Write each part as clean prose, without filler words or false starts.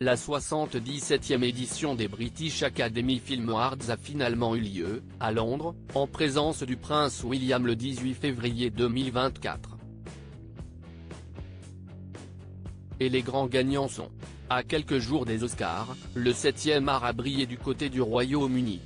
La 77e édition des British Academy Film Awards a finalement eu lieu, à Londres, en présence du prince William le 18 février 2024. Et les grands gagnants sont, à quelques jours des Oscars, le 7e art a brillé du côté du Royaume-Uni.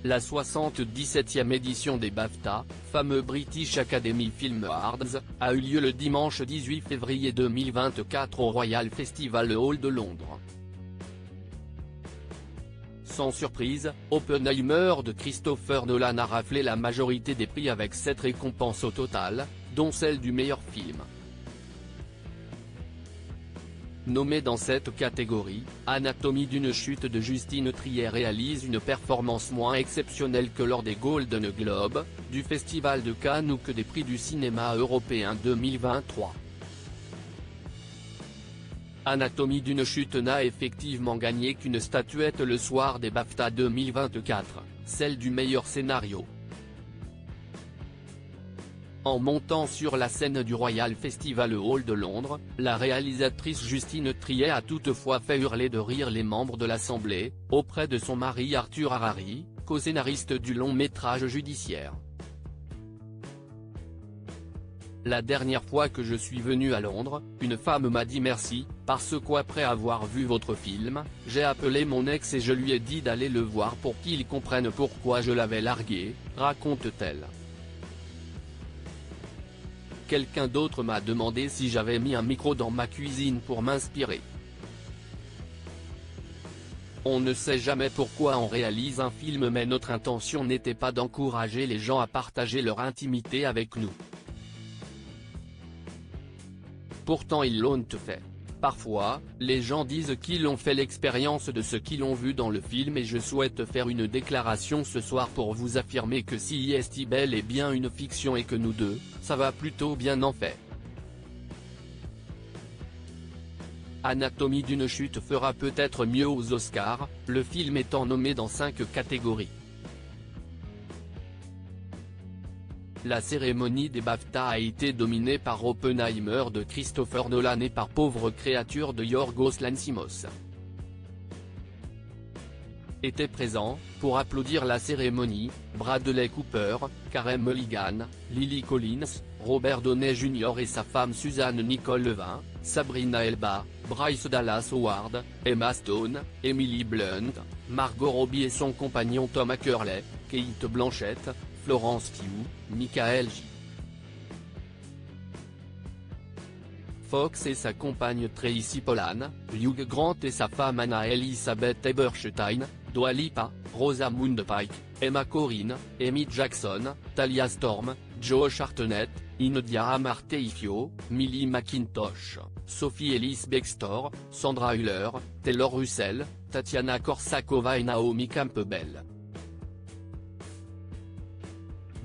La 77e édition des BAFTA, fameux British Academy Film Awards, a eu lieu le dimanche 18 février 2024 au Royal Festival Hall de Londres. Sans surprise, Oppenheimer de Christopher Nolan a raflé la majorité des prix avec 7 récompenses au total, dont celle du meilleur film. Nommée dans cette catégorie, Anatomie d'une chute de Justine Triet réalise une performance moins exceptionnelle que lors des Golden Globes, du Festival de Cannes ou que des prix du cinéma européen 2023. Anatomie d'une chute n'a effectivement gagné qu'une statuette le soir des BAFTA 2024, celle du meilleur scénario. En montant sur la scène du Royal Festival Hall de Londres, la réalisatrice Justine Triet a toutefois fait hurler de rire les membres de l'Assemblée, auprès de son mari Arthur Harari, co-scénariste du long-métrage judiciaire. La dernière fois que je suis venu à Londres, une femme m'a dit merci, parce qu'après avoir vu votre film, j'ai appelé mon ex et je lui ai dit d'aller le voir pour qu'il comprenne pourquoi je l'avais largué, raconte-t-elle. Quelqu'un d'autre m'a demandé si j'avais mis un micro dans ma cuisine pour m'inspirer. On ne sait jamais pourquoi on réalise un film, mais notre intention n'était pas d'encourager les gens à partager leur intimité avec nous. Pourtant ils l'ont fait. Parfois, les gens disent qu'ils ont fait l'expérience de ce qu'ils ont vu dans le film et je souhaite faire une déclaration ce soir pour vous affirmer que si est bel et bien une fiction et que nous deux, ça va plutôt bien en fait. Anatomie d'une chute fera peut-être mieux aux Oscars, le film étant nommé dans 5 catégories. La cérémonie des BAFTA a été dominée par Oppenheimer de Christopher Nolan et par Pauvre créature de Yorgos Lanthimos. Étaient présents, pour applaudir la cérémonie, Bradley Cooper, Carey Mulligan, Lily Collins, Robert Downey Jr. et sa femme Suzanne Nicole Levin, Sabrina Elba, Bryce Dallas Howard, Emma Stone, Emily Blunt, Margot Robbie et son compagnon Tom Macaulay, Cate Blanchett, Florence Pugh, Michael J. Fox et sa compagne Tracy Pollan, Hugh Grant et sa femme Anna Elizabeth Eberstein, Dua Lipa, Rosamund Pike, Emma Corrin, Amy Jackson, Talia Storm, Josh Hartnett, India Amarteifio, Millie McIntosh, Sophie Ellis Bextor, Sandra Hüller, Taylor Russell, Tatiana Korsakova et Naomi Campbell.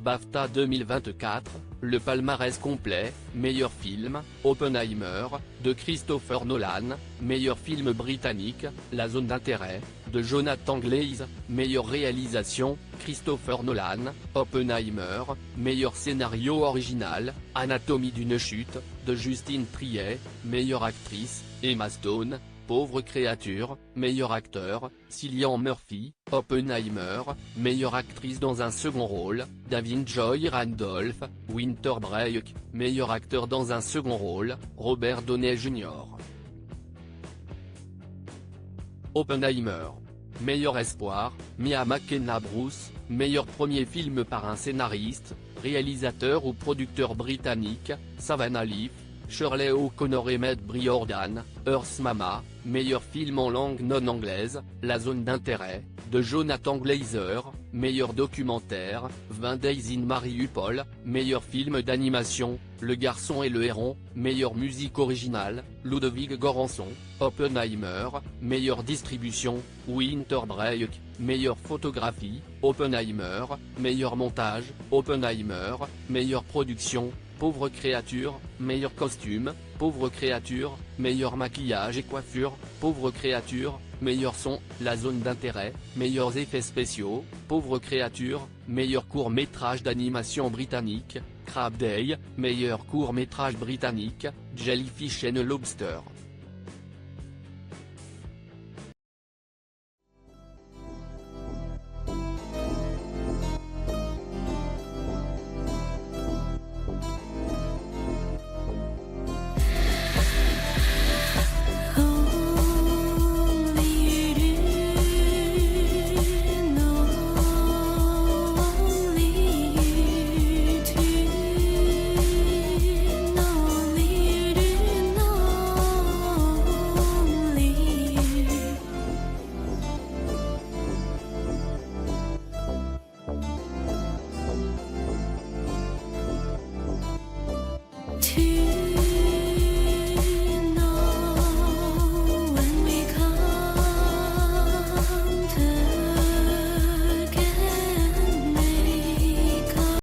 BAFTA 2024, le palmarès complet, meilleur film, Oppenheimer, de Christopher Nolan, meilleur film britannique, La zone d'intérêt, de Jonathan Glaze, meilleure réalisation, Christopher Nolan, Oppenheimer, meilleur scénario original, Anatomie d'une chute, de Justine Triet, meilleure actrice, Emma Stone, Pauvre créature, meilleur acteur, Cillian Murphy, Oppenheimer, meilleure actrice dans un second rôle, Davin Joy Randolph, Winter Break, meilleur acteur dans un second rôle, Robert Downey Jr. Oppenheimer. Meilleur espoir, Mia McKenna Bruce, meilleur premier film par un scénariste, réalisateur ou producteur britannique, Savannah Leaf, Shirley O'Connor et Med Briordan, Earth Mama, meilleur film en langue non anglaise, La zone d'intérêt, de Jonathan Glazer, meilleur documentaire, 20 Days in Mariupol, meilleur film d'animation, Le garçon et le héron, meilleure musique originale, Ludwig Göransson, Oppenheimer, meilleure distribution, Winter Break, meilleure photographie, Oppenheimer, meilleur montage, Oppenheimer, meilleure production, Pauvre créature, meilleur costume, Pauvre créature, meilleur maquillage et coiffure, Pauvre créature, meilleur son, La zone d'intérêt, meilleurs effets spéciaux, Pauvre créature, meilleur court-métrage d'animation britannique, Crab Day, meilleur court-métrage britannique, Jellyfish and Lobster.